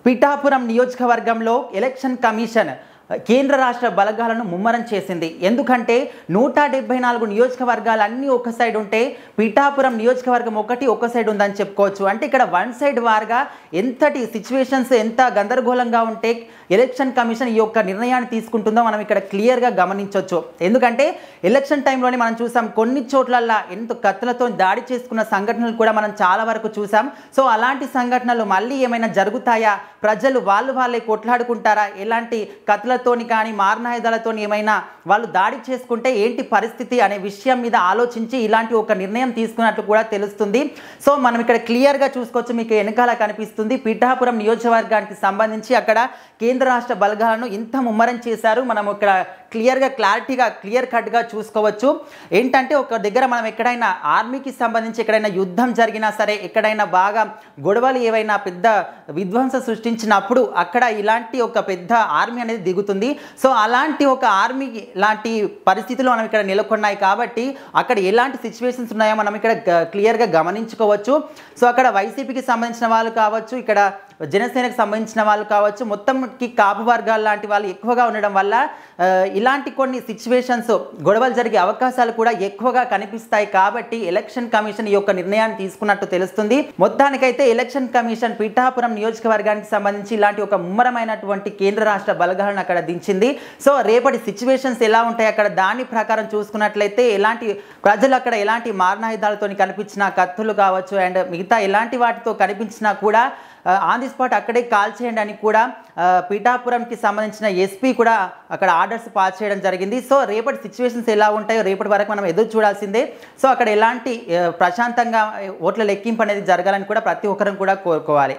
పిఠాపురం నియోజకవర్గంలో election commission కేంద్ర రాష్ట్ర బలగాలను ముమ్మరం చేసింది. ఎందుకంటే 174 నియోజకవర్గాలు అన్నీ ఒక సైడ్ ఉంటే పిఠాపురం నియోజకవర్గం ఒక సైడ్ ఉందని చెప్పుకోవచ్చు. అంటే ఇక్కడ వన్ సైడ్ వార్గా ఎంతటి సిచ్యువేషన్స్ ఎంత గందరగోళంగా ఉంటే ఎలక్షన్ కమిషన్ ఈ యొక్క నిర్ణయాన్ని తీసుకుంటుందో మనం ఇక్కడ క్లియర్గా గమనించవచ్చు. ఎందుకంటే ఎలక్షన్ టైంలోనే మనం చూసాం కొన్ని చోట్లల్లా ఎంత కత్తులతో దాడి చేసుకున్న సంఘటనలు కూడా మనం చాలా వరకు చూసాం. సో అలాంటి సంఘటనలు మళ్ళీ ఏమైనా జరుగుతాయా, ప్రజలు వాళ్ళే కొట్లాడుకుంటారా, ఎలాంటి కత్తులతోని కానీ మారణాయుధాలతోని ఏమైనా వాళ్ళు దాడి చేసుకుంటే ఏంటి పరిస్థితి అనే విషయం మీద ఆలోచించి ఇలాంటి ఒక నిర్ణయం తీసుకున్నట్లు కూడా తెలుస్తుంది. సో మనం ఇక్కడ క్లియర్గా చూసుకోవచ్చు, మీకు వెనకాల కనిపిస్తుంది పిఠాపురం నియోజకవర్గానికి సంబంధించి అక్కడ కేంద్ర రాష్ట్ర బలగాలను ఇంత ముమ్మరం చేశారు. మనం ఇక్కడ క్లియర్గా క్లియర్ కట్గా చూసుకోవచ్చు. ఏంటంటే ఒక దగ్గర మనం ఎక్కడైనా ఆర్మీకి సంబంధించి ఎక్కడైనా యుద్ధం జరిగినా సరే, ఎక్కడైనా బాగా గొడవలు ఏవైనా పెద్ద విధ్వంసం సృష్టించినప్పుడు అక్కడ ఇలాంటి ఒక పెద్ద ఆర్మీ అనేది దిగుతుంది. సో అలాంటి ఒక ఆర్మీ లాంటి పరిస్థితులు మనం ఇక్కడ నెలకొన్నాయి కాబట్టి అక్కడ ఎలాంటి సిచ్యువేషన్స్ ఉన్నాయో మనం ఇక్కడ క్లియర్గా గమనించుకోవచ్చు. సో అక్కడ వైసీపీకి సంబంధించిన వాళ్ళు కావచ్చు, ఇక్కడ జనసేనకు సంబంధించిన వాళ్ళు కావచ్చు, మొత్తంకి కాపు వర్గాలు లాంటి వాళ్ళు ఎక్కువగా ఉండడం వల్ల ఇలాంటి కొన్ని సిచ్యువేషన్స్ గొడవలు జరిగే అవకాశాలు కూడా ఎక్కువగా కనిపిస్తాయి. కాబట్టి ఎలక్షన్ కమిషన్ ఈ యొక్క నిర్ణయాన్ని తీసుకున్నట్టు తెలుస్తుంది. మొత్తానికైతే ఎలక్షన్ కమిషన్ పిఠాపురం నియోజకవర్గానికి సంబంధించి ఇలాంటి ఒక ముమ్మరమైనటువంటి కేంద్ర రాష్ట్ర బలగాలను అక్కడ దించింది. సో రేపటి సిచ్యువేషన్స్ ఎలా ఉంటాయి అక్కడ దాని ప్రకారం చూసుకున్నట్లయితే ఎలాంటి ప్రజలు అక్కడ ఎలాంటి మారణాయుధాలతో కనిపించిన కత్తులు కావచ్చు అండ్ మిగతా ఎలాంటి వాటితో కనిపించినా కూడా ఆన్ ది స్పాట్ అక్కడే కాల్ చేయండి అని కూడా పిఠాపురంకి సంబంధించిన ఎస్పీ కూడా అక్కడ ఆర్డర్స్ పాస్ చేయడం జరిగింది. సో రేపటి సిచ్యువేషన్స్ ఎలా ఉంటాయో రేపటి వరకు మనం ఎదురు చూడాల్సిందే. సో అక్కడ ఎలాంటి ప్రశాంతంగా ఓట్ల లెక్కింపు అనేది జరగాలని కూడా ప్రతి ఒక్కరం కూడా కోరుకోవాలి.